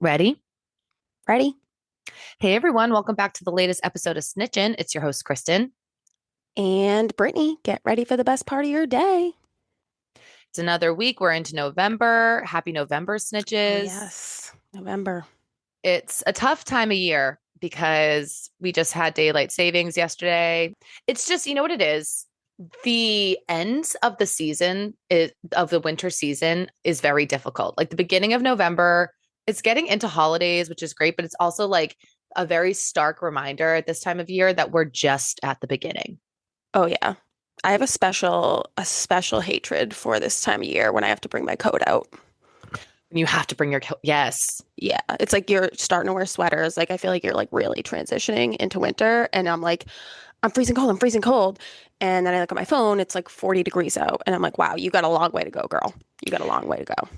Ready? Ready? Hey everyone, welcome back to the latest episode of Snitchin'. It's your host, Kristen. And Brittany, get ready for the best part of your day. It's another week. We're into November. Happy November, Oh, Snitches. yes. November. It's a tough time of year because we just had daylight savings yesterday. It's just, you know what it is? The end of the season of the winter season is very difficult. Like the beginning of November, it's getting into holidays, which is great, but it's also like a very stark reminder at this time of year that we're just at the beginning. Oh, yeah. I have a special hatred for this time of year when I have to bring my coat out. You have to bring your yes. Yeah, it's like you're starting to wear sweaters. Like I feel like you're like really transitioning into winter, and I'm like, I'm freezing cold. I'm freezing cold. And then I look at my phone, it's like 40 degrees out, and I'm like, wow, you got a long way to go, girl. You got a long way to go.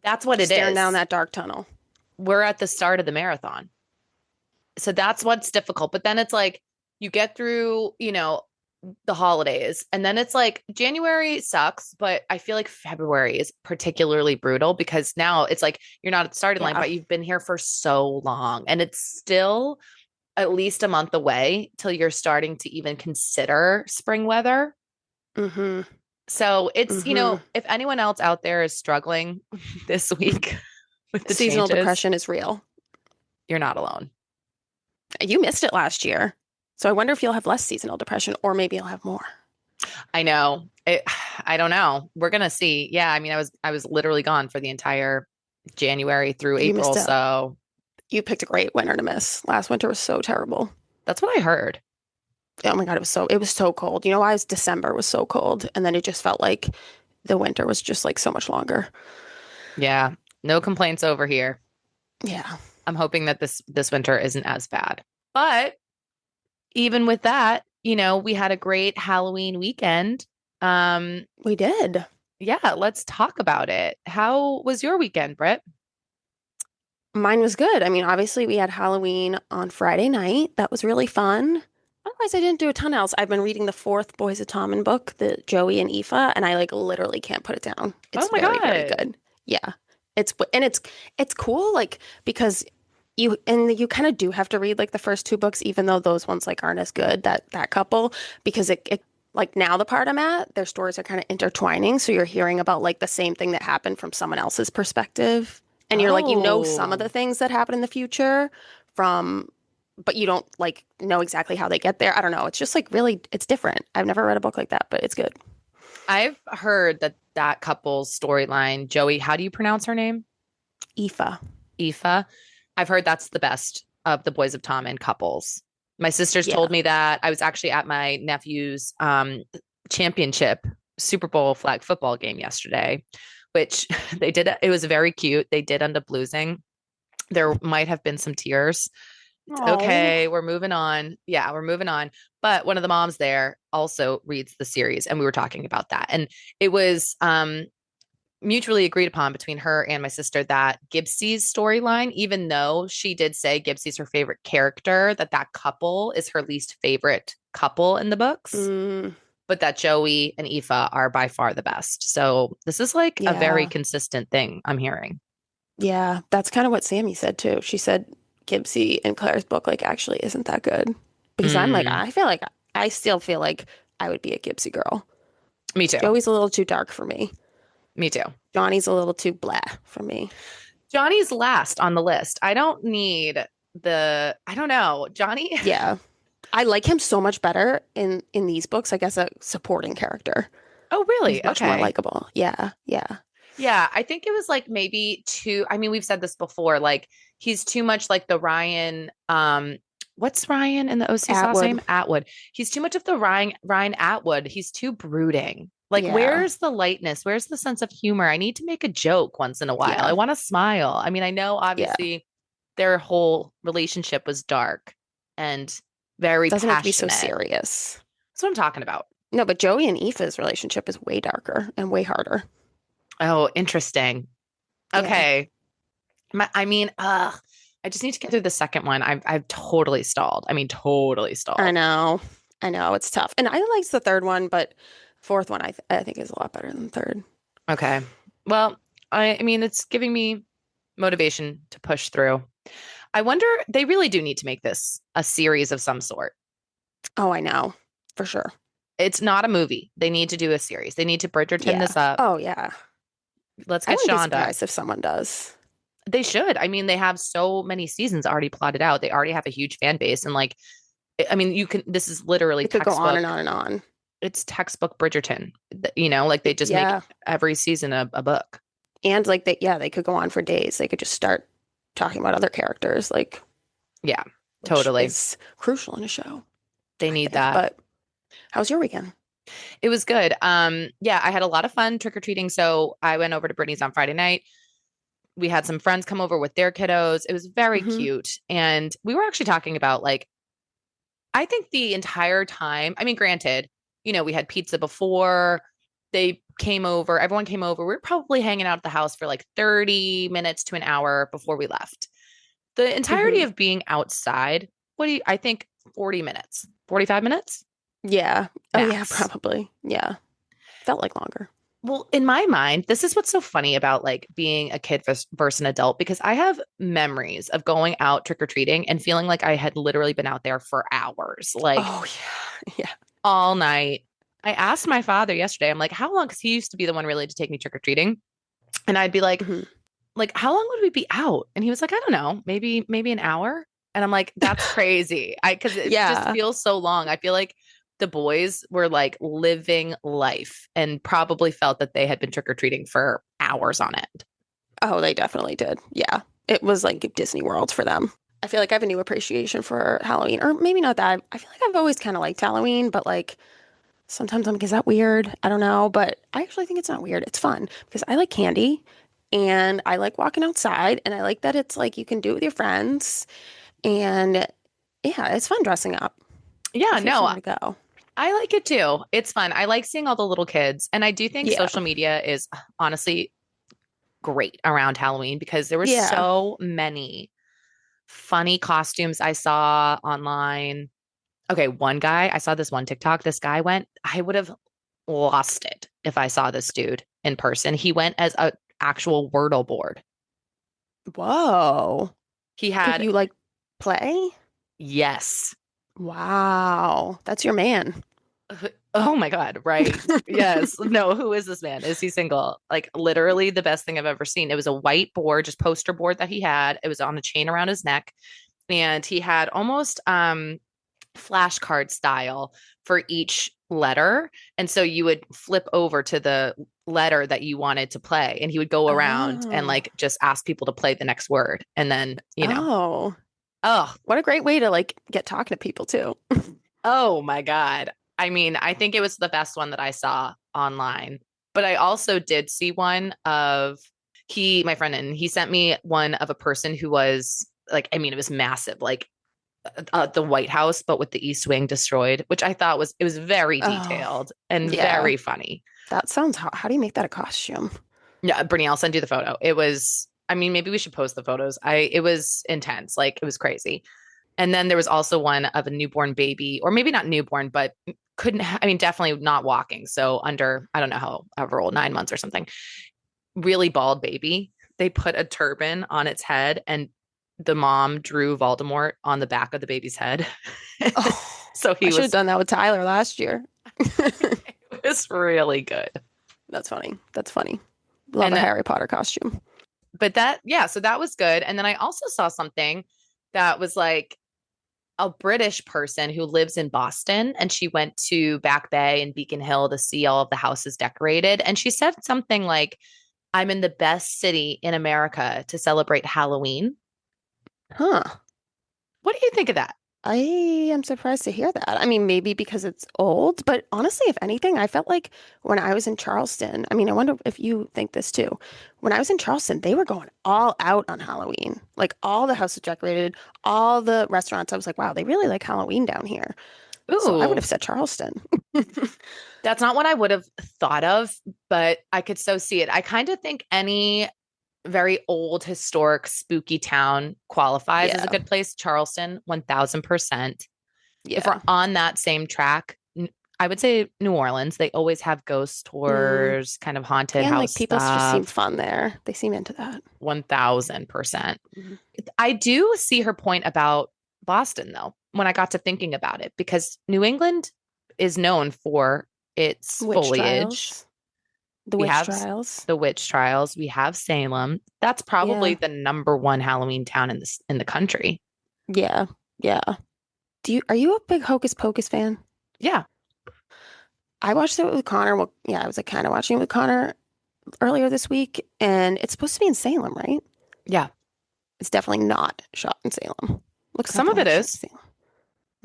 That's what Just it staring down is. that dark tunnel. We're at the start of the marathon. So that's what's difficult. But then it's like you get through, the holidays. And then it's like January sucks, but I feel like February is particularly brutal because now it's like you're not at the starting line, Yeah. but you've been here for so long. And it's still at least a month away till you're starting to even consider spring weather. Mm-hmm. So it's, Mm-hmm. if anyone else out there is struggling this week with the Seasonal changes, depression is real. you're not alone. You missed it last year. So I wonder if you'll have less seasonal depression or maybe you'll have more. I know. I don't know. We're gonna see. Yeah, I mean, I was literally gone for the entire January through You April, missed out. so You picked a great winter to miss. Last winter was so terrible. that's what I heard. Oh my God, it was so cold. You know why? It was December was so cold. And then it just felt like the winter was just like so much longer. Yeah, no complaints over here. Yeah, I'm hoping that this winter isn't as bad. But even with that, we had a great Halloween weekend. Um, we did. yeah, let's talk about it. How was your weekend, Britt? Mine was good. I mean, obviously we had Halloween on Friday night. That was really fun. Otherwise, I didn't do a ton else. I've been reading the fourth Boys of Tommen book, the Joey and Aoife, and I like literally can't put it down. Oh It's my very, very God. good. Yeah. It's cool, like because you kind of do have to read like the first two books, even though those ones like aren't as good, that couple, because it like now the part I'm at, their stories are kind of intertwining. So you're hearing about like the same thing that happened from someone else's perspective. And you're like, you know some of the Oh, things that happen in the future from, but you don't like know exactly how they get there. I don't know. It's just like really, it's different. I've never read a book like that, but it's good. I've heard that couple's storyline, Joey, how do you pronounce her name? Aoife. Aoife. I've heard that's the best of the Boys of Tom and couples. My sisters Yeah. told me that. I was actually at my nephew's championship Super Bowl flag football game yesterday, which they did. It was very cute. They did end up losing. There might have been some tears. Oh. Okay, we're moving on. Yeah, we're moving on. But one of the moms there also reads the series, and we were talking about that. And it was mutually agreed upon between her and my sister that Gibbsie's storyline, even though she did say Gibbsie's her favorite character, that couple is her least favorite couple in the books, Mm, but that Joey and Aoife are by far the best. So this is like a very yeah. consistent thing I'm hearing. Yeah, that's kind of what Sammy said too. She said Gibbsie and Claire's book like actually isn't that good. Because I'm like, Mm, I feel like I still feel like I would be a Gibbsie girl. me too. Joey's a little too dark for me. Me too. Johnny's a little too blah for me. Johnny's last on the list. I don't need I don't know. Johnny, Yeah. I like him so much better in these books, like as a supporting character. oh, He's really? much more Okay. likable. Yeah, yeah. Yeah, I think it was like maybe too, I mean, we've said this before, like he's too much like the Ryan, what's Ryan in the OC's last Atwood. name? Atwood. He's too much of the Ryan Atwood. He's too brooding. Like, Yeah, where's the lightness? Where's the sense of humor? I need to make a joke once in a while. I yeah, want to smile. I mean, I know yeah. obviously their whole relationship was dark and very Doesn't have to be so passionate. serious. That's what I'm talking about. No, but Joey and Aoife's relationship is way darker and way harder. Oh, interesting. Yeah. Okay. I mean, I just need to get through the second one. I've totally stalled. I mean, totally I stalled. know. I know it's tough. And I liked the third one, but fourth one I think is a lot better than third. Okay. Well, I mean, it's giving me. motivation to push through. I wonder, they really do need to make this a series of some sort. Oh, I know. For sure. It's not a movie. They need to do a series. They need to Bridgerton Yeah. this up. Oh, yeah. Let's I get wouldn't be Shonda. surprised if someone does. They should. I mean, they have so many seasons already plotted out. They already have a huge fan base. And like, I mean, you can, this is literally It could go on textbook. and on and on. It's textbook Bridgerton. You know, like they just make Yeah. every season a book. And like they could go on for days. They could just start talking about other characters, like Yeah, which totally. is crucial in a show. They I need think. that. But how was your weekend? It was good. Yeah, I had a lot of fun trick-or-treating. So I went over to Brittany's on Friday night. We had some friends come over with their kiddos. It was very Mm-hmm. cute. And we were actually talking about like, I think the entire time, I mean, granted, you know, we had pizza before they came over, everyone came over. We were probably hanging out at the house for like 30 minutes to an hour before we left. The entirety Mm-hmm. of being outside, I think 40 minutes, 45 minutes Yeah. Oh yeah, max. probably. Yeah. Felt like longer. Well, in my mind, this is what's so funny about like being a kid versus an adult, because I have memories of going out trick or treating and feeling like I had literally been out there for hours, like Oh yeah. Yeah. all night. I asked my father yesterday, I'm like, how long? Because he used to be the one really to take me trick or treating. And I'd be Mm-hmm. like, how long would we be out? And he was like, I don't know, maybe an hour. And I'm like, that's crazy. Because it just Yeah. feels so long. I feel like the boys were like living life and probably felt that they had been trick or treating for hours on end. Oh, they definitely did. Yeah. It was like Disney World for them. I feel like I have a new appreciation for Halloween. Or maybe not that. I feel like I've always kind of liked Halloween, but like sometimes I'm like, is that weird? I don't know. But I actually think it's not weird. It's fun because I like candy and I like walking outside and I like that it's like you can do it with your friends. And yeah, it's fun dressing up Yeah, if you have no, somewhere to go. I like it too. It's fun. I like seeing all the little kids. And I do think Yeah. social media is honestly great around Halloween because there were Yeah. so many funny costumes I saw online. Okay, one guy, I saw this one TikTok. This guy went, I would have lost it if I saw this dude in person. He went as a actual Wordle board. Whoa. He Could had, you like play? yes. Wow. That's your man. Oh my God, right. Yes. No, who is this man? Is he single? Like literally the best thing I've ever seen. It was a white board, just poster board that he had. It was on a chain around his neck. And he had almost flashcard style for each letter. And so you would flip over to the letter that you wanted to play. And he would go around and Oh. like just ask people to play the next word. And then, Oh. oh, What a great way to like get talking to people too. oh my God. I mean, I think it was the best one that I saw online. But I also did see one of my friend, and he sent me one of a person who was like, I mean, it was massive, like the White House, but with the East Wing destroyed, which I thought it was very Oh, detailed and yeah. very funny. That sounds hot. How do you make that a costume? Yeah, Brittany, I'll send you the photo. It was, I mean, maybe we should post the photos. It was intense. Like it was crazy. And then there was also one of a newborn baby, or maybe not newborn, but I mean, definitely not walking. So under, I don't know however old, 9 months or something, really bald baby. They put a turban on its head and the mom drew Voldemort on the back of the baby's head. Oh, So I he should have was, done that with Tyler last year. it was really good. That's funny. That's funny. Love And a then, Harry Potter costume. but that, yeah, so that was good. And then I also saw something that was like a British person who lives in Boston, and she went to Back Bay and Beacon Hill to see all of the houses decorated. And she said something like, I'm in the best city in America to celebrate Halloween. Huh. What do you think of that? I am surprised to hear that. I mean, maybe because it's old, but honestly, if anything, I felt like when I was in Charleston, I mean, I wonder if you think this too. When I was in Charleston, they were going all out on Halloween. Like all the houses decorated, all the restaurants. I was like, wow, they really like Halloween down here. So I would Ooh, have said Charleston. that's not what I would have thought of, but I could so see it. I kind of think any very old, historic, spooky town qualifies as a Yeah. good place. Charleston, 1000%. If we're Yeah. on that same track, I would say New Orleans. They always have ghost Mm. tours, kind of haunted And house like people just seem stuff. fun there. They seem into that. 1000%. Mhm. I do see her point about Boston, though, when I got to thinking about it, because New England is known for its Witch foliage. trials. The We witch have trials. the witch trials. We have Salem. That's probably Yeah. the number one Halloween town in the country. Yeah. Yeah. Are you a big Hocus Pocus fan? Yeah. I watched it with Connor. Well, yeah, I was like kind of watching it with Connor earlier this week, and it's supposed to be in Salem, right? Yeah. It's definitely not shot in Salem. Looks Some nothing of it like shot is. in Salem.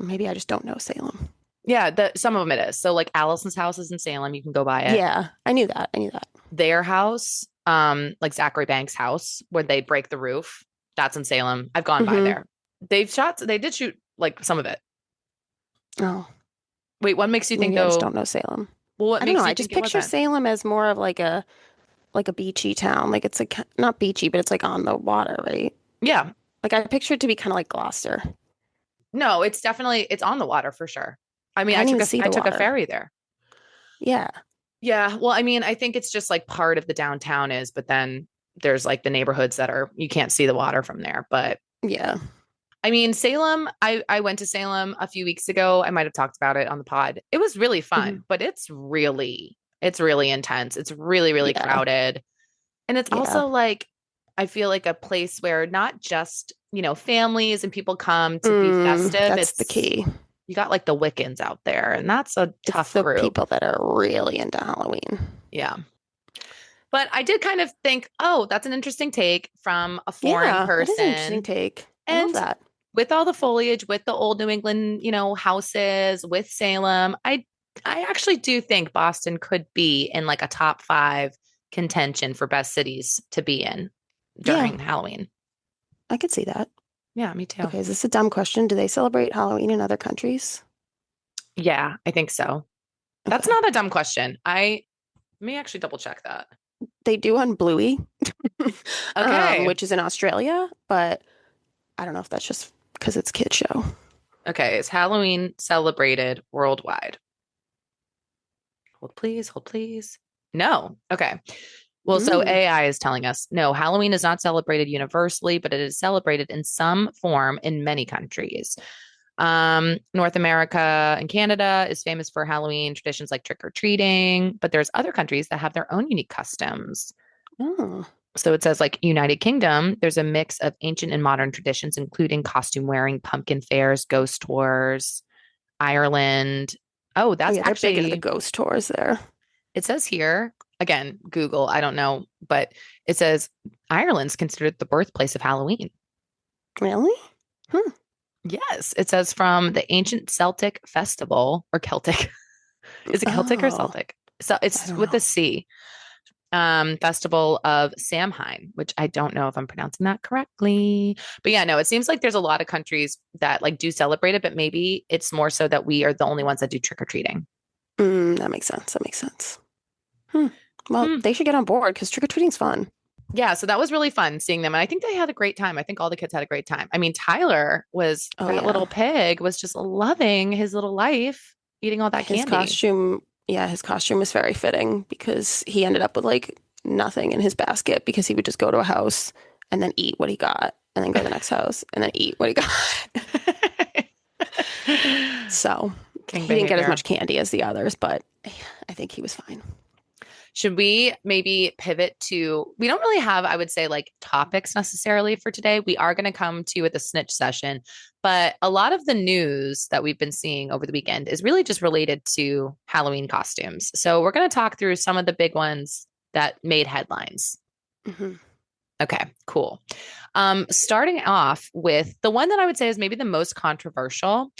Maybe I just don't know Salem. Yeah, some of them it is. So like Allison's house is in Salem. You can go by it. Yeah, I knew that. I knew that. Their house, like Zachary Banks' house, where they break the roof, that's in Salem. I've gone by Hmm. there. They did shoot like some of it. Oh, Wait, what makes you think maybe I just though? don't know Salem. Well, what I don't know. makes you I think just it picture wasn't? Salem as more of like a beachy town. Like it's like not beachy, but it's like on the water, right? Yeah. Like I picture it to be kind of like Gloucester. No, it's on the water for sure. I mean, I didn't even see I the took a water. ferry there. Yeah. Yeah. Well, I mean, I think it's just like part of the downtown is, but then there's like the neighborhoods that are you can't see the water from there. But Yeah. I mean, Salem, I went to Salem a few weeks ago. I might have talked about it on the pod. It was really Hmm. fun, but it's really intense. It's really, really Yeah. crowded. And it's Yeah. also like I feel like a place where not just, families and people come to be festive. That's the It's key. you got like the Wiccans out there, and that's a It's tough the group. people that are really into Halloween. Yeah. But I did kind of think, oh, that's an interesting take from a foreign Yeah, that is an interesting person. take. I love And that. with all the foliage, with the old New England, houses, with Salem, I actually do think Boston could be in like a top 5 contention for best cities to be in Yeah, during Halloween. I could see that. Yeah, me too. Okay, is this a dumb question? Do they celebrate Halloween in other countries? Yeah, I think so. That's Okay. not a dumb question. I may actually double check that. They do on Bluey, Okay. which is in Australia, but I don't know if that's just because it's kid show. Okay. Is Halloween celebrated worldwide? Hold please, hold please. No. Okay. Well, so Mm. AI is telling us no, Halloween is not celebrated universally, but it is celebrated in some form in many countries. North America and Canada is famous for Halloween traditions like trick or treating, but there's other countries that have their own unique customs. Oh, So it says like United Kingdom, there's a mix of ancient and modern traditions, including costume wearing, pumpkin fairs, ghost tours. Ireland. Oh, oh that's yeah, they're big into the actually, ghost tours there. it says here, again, Google, I don't know, but it says Ireland's considered the birthplace of Halloween. Really? Hmm. Yes, it says from the ancient Celtic festival or Celtic. Is it Celtic or Oh, Celtic? So I it's don't with a know. C. Festival of Samhain, which I don't know if I'm pronouncing that correctly. But yeah, no, it seems like there's a lot of countries that like do celebrate it, but maybe it's more so that we are the only ones that do trick or treating. That makes sense. That makes sense. Hmm. Well, Hmm. they should get on board because trick or treating's fun. Yeah, so that was really fun seeing them. And I think they had a great time. I think all the kids had a great time. I mean, Tyler was Oh that yeah. little pig was just loving his little life, eating all that His candy. costume, yeah, his costume was very fitting because he ended up with like nothing in his basket because he would just go to a house and then eat what he got and then go to the next house and then eat what he got. So King he didn't get as behavior. much candy as the others, but I think he was fine. Should we maybe pivot to, we don't really have, I would say, like topics necessarily for today. We are going to come to you with a snitch session, but a lot of the news that we've been seeing over the weekend is really just related to Halloween costumes. So we're going to talk through some of the big ones that made headlines. Hmm. Okay, cool. Starting off with the one that I would say is maybe the most controversial.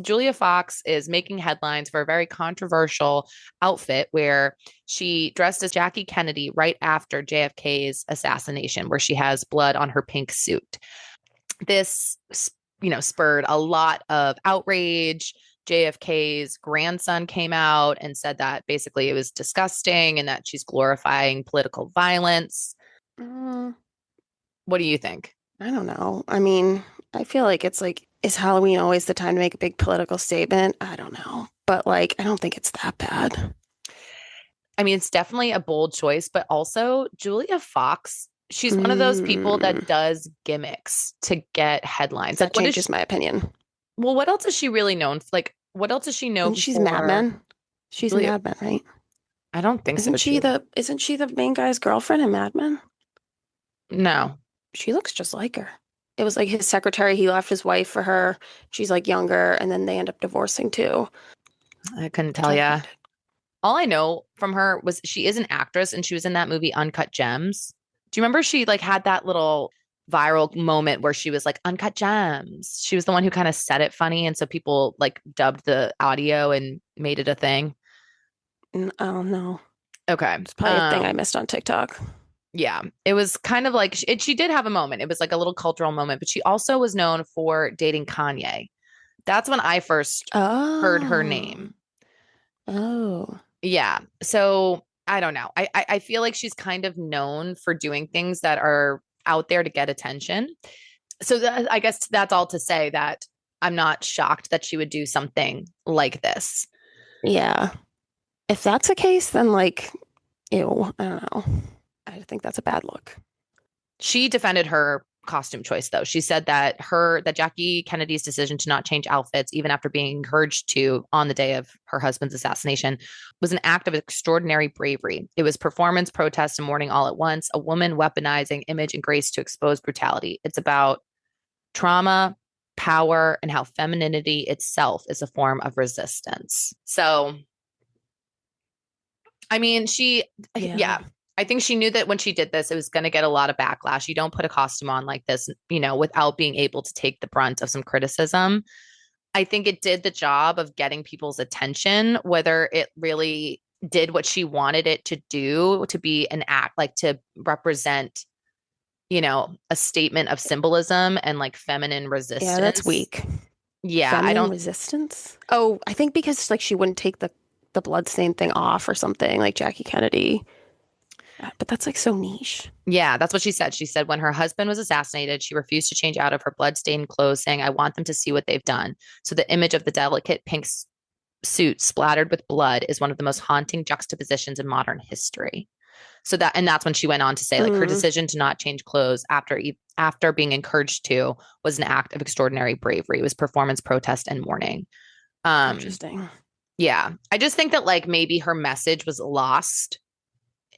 Julia Fox is making headlines for a very controversial outfit where she dressed as Jackie Kennedy right after JFK's assassination, where she has blood on her pink suit. This, spurred a lot of outrage. JFK's grandson came out and said that basically it was disgusting and that she's glorifying political violence. Uh, What do you think? I don't know. I mean, I feel like it's like, is Halloween always the time to make a big political statement? I don't know. but like I don't think it's that bad. I mean, it's definitely a bold choice, but also Julia Fox, she's one of those people that Mm, does gimmicks to get headlines. that Like, what is changes she, my opinion. well, what else is she really known for? Like, what else is she known And she's Mad for? Men. She's in Julia, Mad Men, right? I don't think so, Isn't she Julia. the main guy's girlfriend in Mad Men? No, She looks just like her. It was like his secretary, he left his wife for her. She's like younger, and then they end up divorcing too. I couldn't I'm tell trying to ya. find it. All I know from her was she is an actress and she was in that movie Uncut Gems. Do you remember she like had that little viral moment where she was like Uncut Gems? She was the one who kind of said it funny and so people like dubbed the audio and made it a thing. Oh no. Okay. It's probably a thing I missed on TikTok. Yeah. It was kind of like she did have a moment. It was like a little cultural moment, but she also was known for dating Kanye. That's when I first heard her Oh. name. Oh. Yeah. So I don't know. I feel like she's kind of known for doing things that are out there to get attention. So I guess that's all to say that I'm not shocked that she would do something like this. Yeah. If that's the case, then like, ew, I don't know. I think that's a bad look. She defended her costume choice though. She said that Jackie Kennedy's decision to not change outfits even after being encouraged to on the day of her husband's assassination was an act of extraordinary bravery. It was performance, protest, and mourning all at once, a woman weaponizing image and grace to expose brutality. It's about trauma, power, and how femininity itself is a form of resistance. So, I mean, Yeah. yeah, I think she knew that when she did this, it was going to get a lot of backlash. You don't put a costume on like this, without being able to take the brunt of some criticism. I think it did the job of getting people's attention, whether it really did what she wanted it to do, to be an act, like to represent, a statement of symbolism and like feminine Yeah, that's resistance. weak. Yeah, I Feminine don't, resistance? Oh, I think because like she wouldn't take the bloodstain thing off or something, like Jackie Kennedy. But that's like so niche. yeah, that's what she said. She said when her husband was assassinated, she refused to change out of her bloodstained clothes, saying, I want them to see what they've done. So the image of the delicate pink suit splattered with blood is one of the most haunting juxtapositions in modern history. And that's when she went on to say, like, her Mm, decision to not change clothes after being encouraged to was an act of extraordinary bravery. It was performance, protest, and mourning. Um, interesting. yeah, I just think that like maybe her message was lost.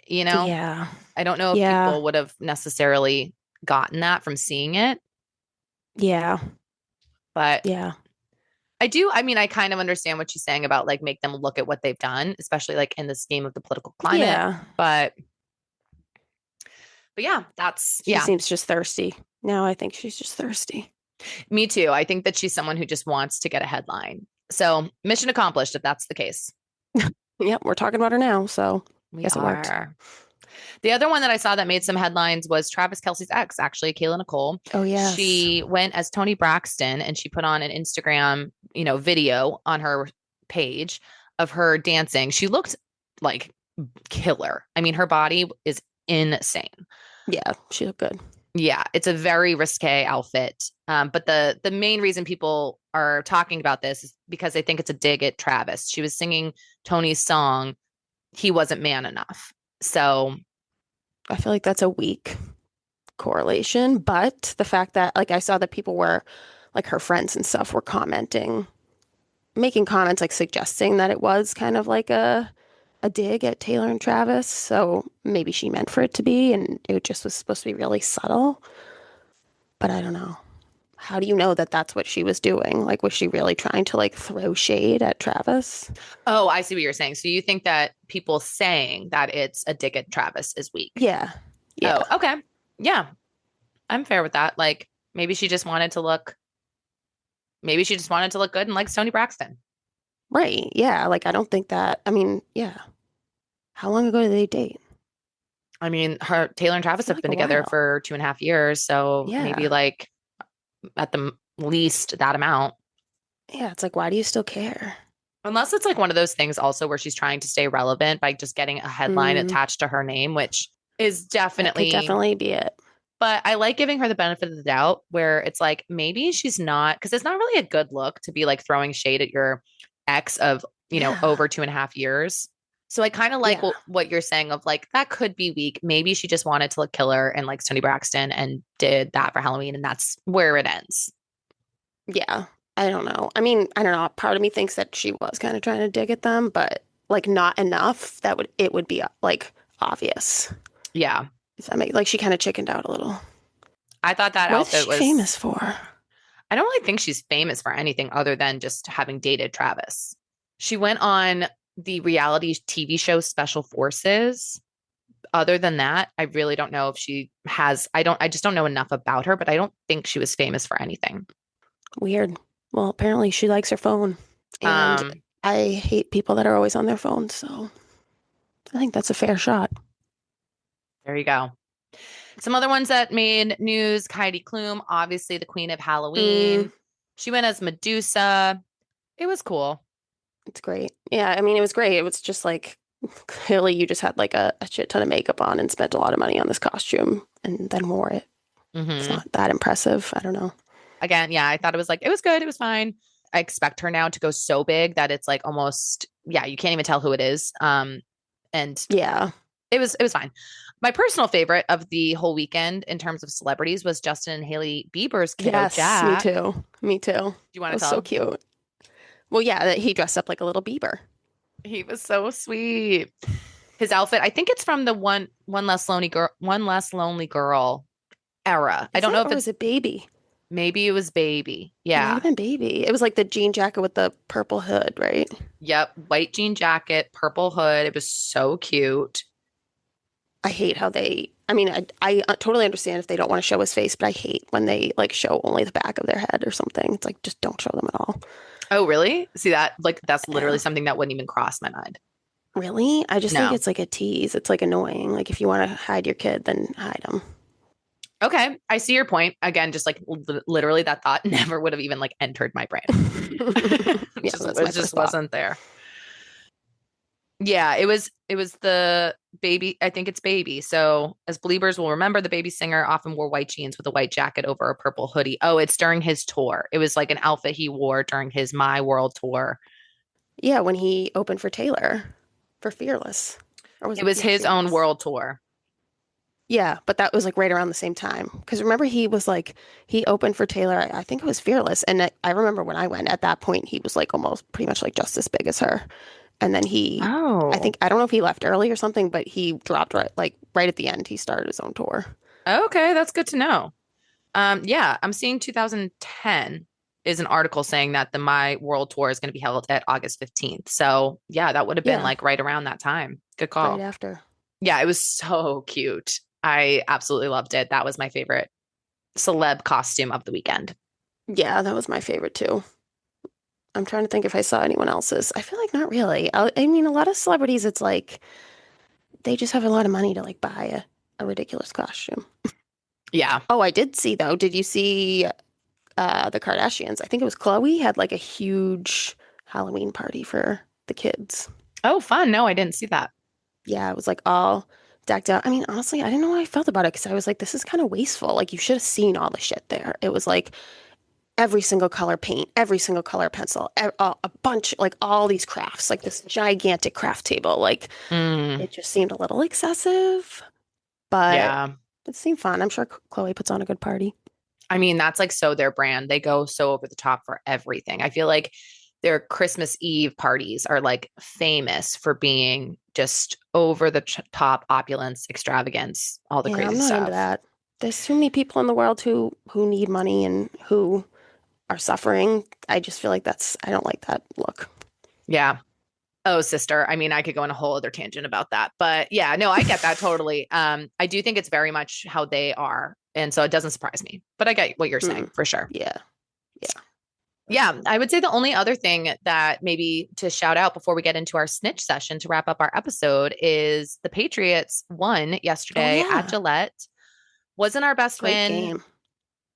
You know, Yeah. I don't know if Yeah. people would have necessarily gotten that from seeing it, Yeah. but Yeah. I do. I mean, I kind of understand what she's saying about like make them look at what they've done, especially like in the scheme of the political climate. Yeah. But yeah, that's She yeah, seems just thirsty. Now I think she's just thirsty. me too. I think that she's someone who just wants to get a headline. So mission accomplished if that's the case. Yep, we're talking about her now, so We guess it worked. are. The other one that I saw that made some headlines was Travis Kelsey's ex, actually, Kayla Nicole. Oh yes. She went as Toni Braxton and she put on an Instagram, video on her page of her dancing. She looked like killer. I mean, her body is insane. Yeah, she looked good. Yeah, it's a very risque outfit. But the main reason people are talking about this is because they think it's a dig at Travis. She was singing Tony's song, He Wasn't Man Enough. So I feel like that's a weak correlation, but the fact that like I saw that people were like her friends and stuff were commenting, making comments like suggesting that it was kind of like a dig at Taylor and Travis. So maybe she meant for it to be and it just was supposed to be really subtle. But I don't know. How do you know that that's what she was doing? Like, was she really trying to like throw shade at Travis? oh, I see what you're saying. So you think that people saying that it's a dig at Travis is weak. Yeah. Yeah. Oh, okay. Yeah, I'm fair with that. Like maybe she just wanted to look good and likes Tony Braxton. Right. Yeah. Like, I don't think that, I mean, yeah. How long ago did they date? I mean, her Taylor and I Travis feel have like been a together while. for 2.5 years. So maybe Yeah. like at the least that amount. Yeah. It's like, why do you still care? Unless it's like one of those things also where she's trying to stay relevant by just getting a headline Mm, attached to her name, which is that could definitely, definitely be it. but I like giving her the benefit of the doubt where it's like maybe she's not, because it's not really a good look to be like throwing shade at your ex of Yeah. over 2.5 years. So I kind of like Yeah. what you're saying of like, that could be weak. Maybe she just wanted to look killer and like Tony Braxton and did that for Halloween. And that's where it ends. Yeah. I don't know. I mean, I don't know. Part of me thinks that she was kind of trying to dig at them, but like not enough that it would be like obvious. Yeah. If that make like she kind of chickened out a little. I thought that What is outfit she was, famous for? I don't really think she's famous for anything other than just having dated Travis. She went on the reality TV show Special Forces. Other than that, I really don't know if she has, I just don't know enough about her, but I don't think she was famous for anything. Weird. Well, apparently she likes her phone, and Um, I hate people that are always on their phones, so I think that's a fair shot. there you go. Some other ones that made news, Heidi Klum, obviously the queen of Mm, Halloween. She went as Medusa. It was cool. it's great. Yeah, I mean, it was great. It was just like clearly you just had like a shit ton of makeup on and spent a lot of money on this costume and then wore it. It's Hmm. not that impressive. I don't know. Again, yeah, I thought it was like, it was good. It was fine. I expect her now to go so big that it's like almost, yeah, you can't even tell who it is. And Yeah. it was fine. My personal favorite of the whole weekend in terms of celebrities was Justin and Haley Bieber's kiddo, Yes, me Jack. Do too. Me too. you want That to was so tell? cute. Well, yeah, that he dressed up like a little Bieber. He was so sweet. His outfit, I think it's from the one less lonely girl era. I Is don't it know if or is it's it Baby? maybe it was baby. It might have Yeah. been Baby. It was like the jean jacket with the purple hood, right? Yep. White jean jacket, purple hood. It was so cute. I hate how I mean, I totally understand if they don't want to show his face, but I hate when they like show only the back of their head or something. It's like, just don't show them at all. Oh, really? See that? Like that's literally Yeah. something that wouldn't even cross my mind. Really? I just think No. it's like a tease. It's like annoying. Like if you want to hide your kid, then hide them. Okay. I see your point. Again, just like literally that thought never would have even like entered my brain. Yeah, Just that's it my just first thought. wasn't there. Yeah, it was the baby. I think it's baby. So as believers will remember, the baby singer often wore white jeans with a white jacket over a purple hoodie. Oh, it's during his tour. It was like an outfit he wore during his My World tour. Yeah, when he opened for Taylor for Fearless. Or was It it, was yeah, his own Fearless. world tour. Yeah, but that was like right around the same time. Because remember, he was like, he opened for Taylor, I think it was Fearless. And I remember when I went at that point, he was like almost pretty much like just as big as her. And then I Oh, think, I don't know if he left early or something, but he dropped right at the end. He started his own tour. okay, that's good to know. Yeah, I'm seeing 2010 is an article saying that the My World Tour is going to be held at August 15th. So yeah, that would have been Yeah, like right around that time. Good right call. after. Yeah, it was so cute. I absolutely loved it. That was my favorite celeb costume of the weekend. Yeah, that was my favorite too. I'm trying to think if I saw anyone else's. I feel like not really. I mean, a lot of celebrities, it's like they just have a lot of money to like buy a ridiculous costume. Yeah. Oh, I did see though. Did you see the Kardashians? I think it was Chloe had like a huge Halloween party for the kids. Oh, fun. No, I didn't see that. Yeah, it was like all decked out. I mean, honestly, I didn't know how I felt about it because I was like, this is kind of wasteful. Like, you should have seen all the shit there. It was like every single color paint, every single color pencil, a bunch, like all these crafts, like this gigantic craft table. Like, Mm, it just seemed a little excessive, but yeah. it seemed fun. I'm sure Chloe puts on a good party. I mean, that's like so their brand. They go so over the top for everything. I feel like their Christmas Eve parties are like famous for being just over the top opulence, extravagance, all the Yeah, I'm crazy not into stuff. that. There's too many people in the world who need money and who are suffering. I just feel like I don't like that look. Yeah. Oh, sister. I mean, I could go on a whole other tangent about that. But yeah, no, I get that totally. I do think it's very much how they are. And so it doesn't surprise me. But I get what you're saying Mm. for sure. Yeah, yeah, for Yeah, sure. I would say the only other thing that maybe to shout out before we get into our snitch session to wrap up our episode is the Patriots won Oh yesterday at yeah, Gillette. Wasn't our best great win.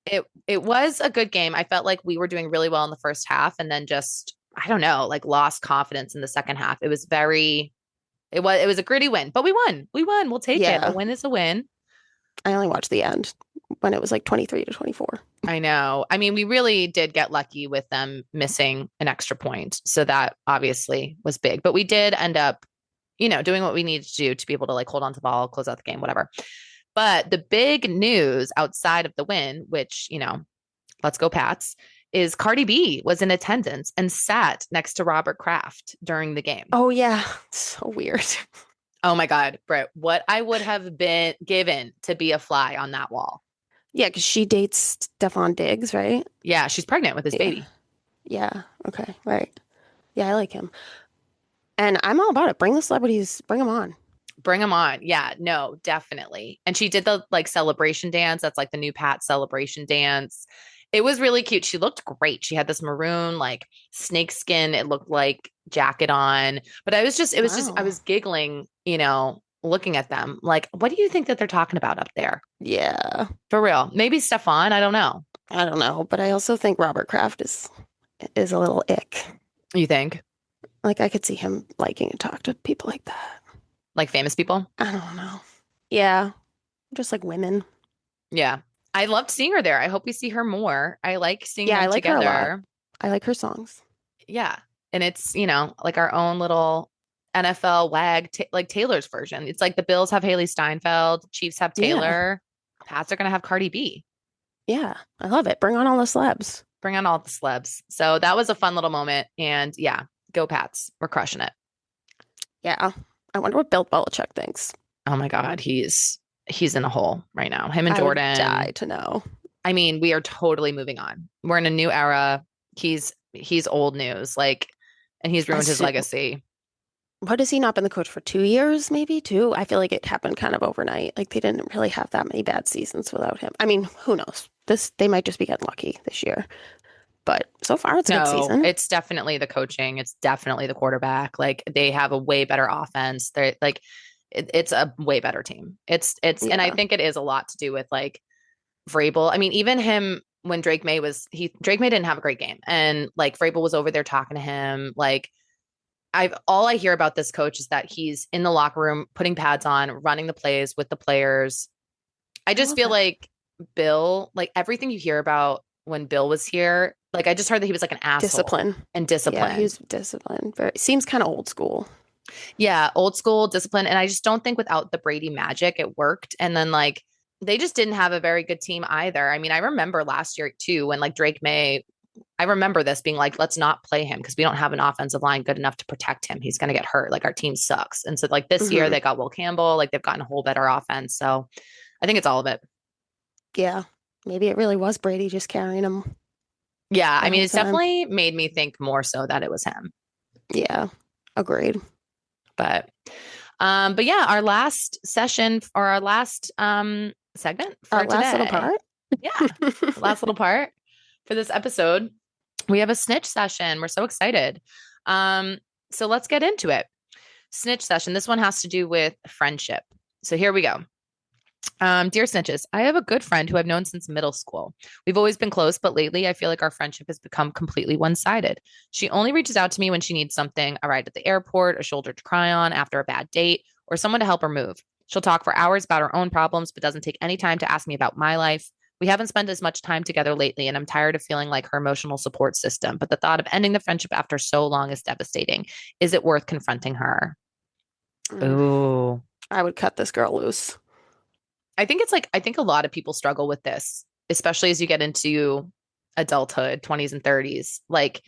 game. It was a good game. I felt like we were doing really well in the first half and then just I don't know, like lost confidence in the second half. It was a gritty win, but we won. We won. We'll take it. A Yeah, win is a win. I only watched the end when it was like 23-24. I know. I mean, we really did get lucky with them missing an extra point. So that obviously was big. But we did end up, doing what we needed to do to be able to like hold on to the ball, close out the game, whatever. But the big news outside of the win, which, let's go Pats, is Cardi B was in attendance and sat next to Robert Kraft during the game. Oh yeah, so weird. Oh my God, Britt, what I would have been given to be a fly on that wall. Yeah, because she dates Stefan Diggs, right? Yeah, she's pregnant with his Yeah. baby. Yeah. Okay. Right. Yeah, I like him. And I'm all about it. Bring the celebrities, bring them on. Bring them on. Yeah, no, definitely. And she did the like celebration dance. That's like the new Pat celebration dance. It was really cute. She looked great. She had this maroon like snake skin. It looked like jacket on. But I Wow. was giggling, looking at them. Like, what do you think that they're talking about up there? Yeah. For real. Maybe Stefan. I don't know. I don't know, but I also think Robert Kraft is a little ick. You think? Like I could see him liking to talk to people like that. Like famous people? I don't know. Yeah, just like women. Yeah. I loved seeing her there. I hope we see her more. I like seeing Yeah, I them like her a lot. together. I like her songs. Yeah. And it's, like our own little NFL like Taylor's version. It's like the Bills have Haley Steinfeld, Chiefs have Yeah. Taylor, Pats are going to have Cardi B. Yeah. I love it. Bring on all the celebs. Bring on all the celebs. So that was a fun little moment. And yeah, go Pats. We're crushing it. Yeah. I wonder what Bill Belichick thinks. Oh my God. He's in a hole right now. Him and I would Jordan. die to know. I mean, we are totally moving on. We're in a new era. He's old news. Like, and he's ruined his legacy. What has he not been the coach for 2 years, maybe two? I feel like it happened kind of overnight. Like they didn't really have that many bad seasons without him. I mean, who knows? They might just be getting lucky this year. But so far it's a good season. It's definitely the coaching. It's definitely the quarterback. Like they have a way better offense. They're like it's a way better team. And I think it is a lot to do with like Vrabel. I mean, even him when Drake May didn't have a great game. And like Vrabel was over there talking to him. Like all I hear about this coach is that he's in the locker room, putting pads on, running the plays with the players. I just feel like Bill, like everything you hear about when Bill was here, like I just heard that he was like an asshole. Discipline. Yeah, he was disciplined. Seems kind of old school. Yeah, old school discipline. And I just don't think without the Brady magic, it worked. And then like they just didn't have a very good team either. I mean, I remember last year too, when like Drake May, I remember this being like, let's not play him because we don't have an offensive line good enough to protect him. He's going to get hurt. Like our team sucks. And so like this year they got Will Campbell, like they've gotten a whole better offense. So I think it's all of it. Yeah. Maybe it really was Brady just carrying him. Yeah. I mean, it's definitely made me think more so that it was him. Yeah. Agreed. But yeah, our last session or our last segment for today. Last little part. Yeah. Last little part for this episode. We have a snitch session. We're so excited. So let's get into it. Snitch session. This one has to do with friendship. So here we go. Dear Snitches, I have a good friend who I've known since middle school. We've always been close, but lately I feel like our friendship has become completely one-sided. She only reaches out to me when she needs something, a ride at the airport, a shoulder to cry on after a bad date, or someone to help her move. She'll talk for hours about her own problems, but doesn't take any time to ask me about my life. We haven't spent as much time together lately, and I'm tired of feeling like her emotional support system, but the thought of ending the friendship after so long is devastating. Is it worth confronting her? Ooh. I would cut this girl loose. I think a lot of people struggle with this, especially as you get into adulthood, 20s and 30s. Like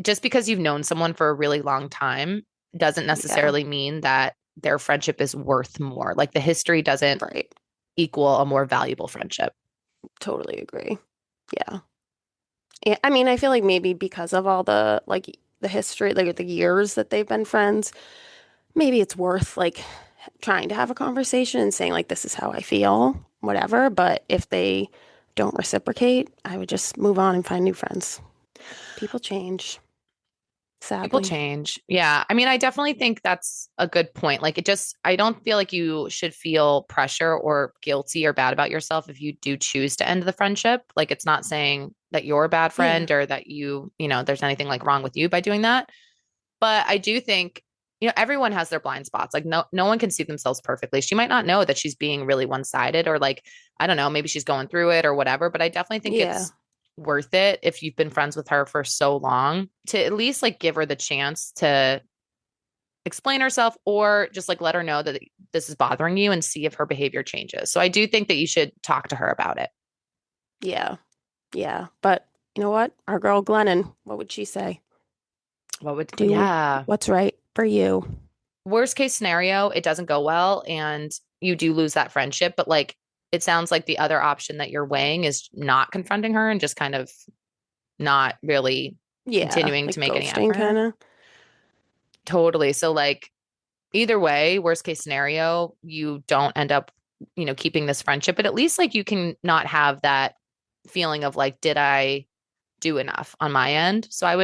just because you've known someone for a really long time doesn't necessarily mean that their friendship is worth more. Like the history doesn't equal a more valuable friendship. Totally agree. Yeah. I mean, I feel like maybe because of all the like the history, like the years that they've been friends, maybe it's worth like trying to have a conversation and saying like, this is how I feel, whatever. But if they don't reciprocate, I would just move on and find new friends. People change. Sadly. People change. Yeah. I mean, I definitely think that's a good point. Like I don't feel like you should feel pressure or guilty or bad about yourself if you do choose to end the friendship. Like it's not saying that you're a bad friend or that there's anything like wrong with you by doing that. But I do think everyone has their blind spots. Like no one can see themselves perfectly. She might not know that she's being really one-sided, or like, I don't know, maybe she's going through it or whatever, but I definitely think Yeah. it's worth it if you've been friends with her for so long to at least like give her the chance to explain herself, or just like let her know that this is bothering you and see if her behavior changes. So I do think that you should talk to her about it. Yeah. Yeah. But you know what? Our girl Glennon, what would she say? Do Yeah. what's right for you. Worst case scenario, it doesn't go well and you do lose that friendship. But like, it sounds like the other option that you're weighing is not confronting her and just kind of not really Yeah. continuing to Like make any ghosting effort. kind of. Totally. So like, either way, worst case scenario, you don't end up, keeping this friendship, but at least like you can not have that feeling of like, did I do enough on my end? So I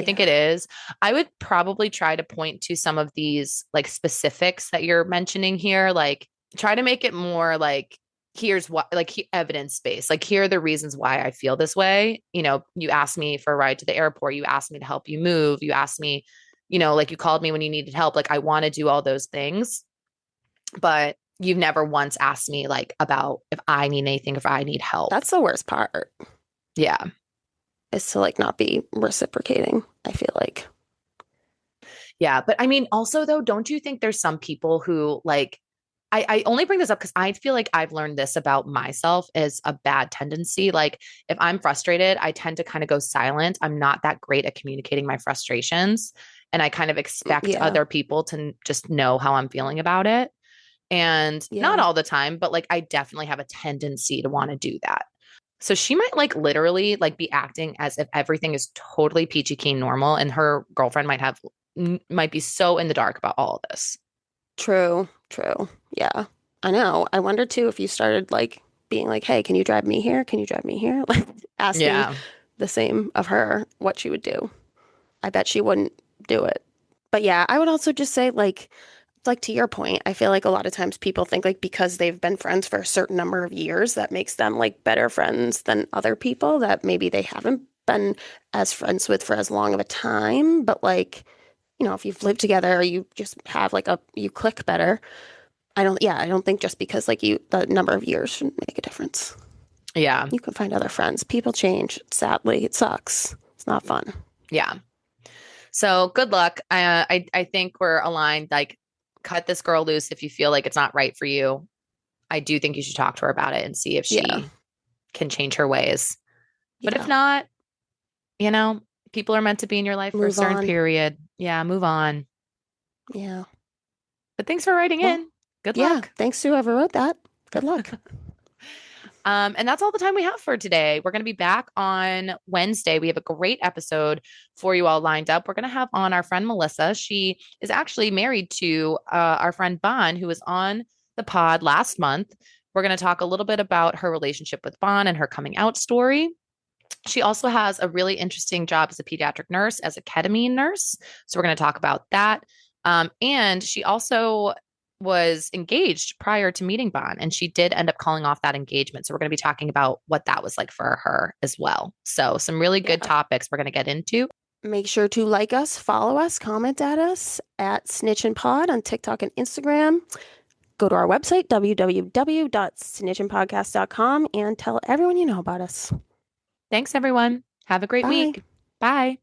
think Yeah. it is. I would probably try to point to some of these like specifics that you're mentioning here. Like try to make it more like, here's what, like evidence based, like here are the reasons why I feel this way. You asked me for a ride to the airport. You asked me to help you move. You asked me, like you called me when you needed help. Like I want to do all those things, but you've never once asked me like about if I need anything, if I need help. That's the worst part, Yeah. is to like not be reciprocating, I feel like. Yeah. But I mean, also though, don't you think there's some people who like, I only bring this up because I feel like I've learned this about myself as a bad tendency. Like if I'm frustrated, I tend to kind of go silent. I'm not that great at communicating my frustrations. And I kind of expect Yeah. other people to just know how I'm feeling about it. And not Yeah. all the time, but like I definitely have a tendency to want to do that. So she might like literally like be acting as if everything is totally peachy keen normal, and her girlfriend might be so in the dark about all of this. True. True. Yeah. I know. I wonder too if you started like being like, hey, can you drive me here? Can you drive me here? Like asking Yeah. the same of her what she would do. I bet she wouldn't do it. But yeah, I would also just say like to your point, I feel like a lot of times people think like because they've been friends for a certain number of years, that makes them like better friends than other people that maybe they haven't been as friends with for as long of a time. But like, if you've lived together or you just have like you click better. I don't think just because like the number of years shouldn't make a difference. Yeah. You can find other friends. People change. Sadly, it sucks. It's not fun. Yeah. So good luck. I think we're aligned. Like, cut this girl loose if you feel like it's not right for you. I do think you should talk to her about it and see if Yeah. she can change her ways. But if Yeah. not, people are meant to be in your life for a Move certain on. period. Yeah, move on. Yeah. But thanks for writing Well, in. Good yeah. luck. Thanks to whoever wrote that. Good luck. And that's all the time we have for today. We're going to be back on Wednesday. We have a great episode for you all lined up. We're going to have on our friend Melissa. She is actually married to our friend Bon, who was on the pod last month. We're going to talk a little bit about her relationship with Bon and her coming out story. She also has a really interesting job as a pediatric nurse, as a ketamine nurse. So we're going to talk about that. And she also was engaged prior to meeting Bon, and she did end up calling off that engagement. So we're going to be talking about what that was like for her as well. So some really good Yeah. topics we're going to get into. Make sure to like us, follow us, comment at us at snitchinpod on TikTok and Instagram. Go to our website, www.snitchinpodcast.com, and tell everyone you know about us. Thanks, everyone. Have a great Bye. week. Bye.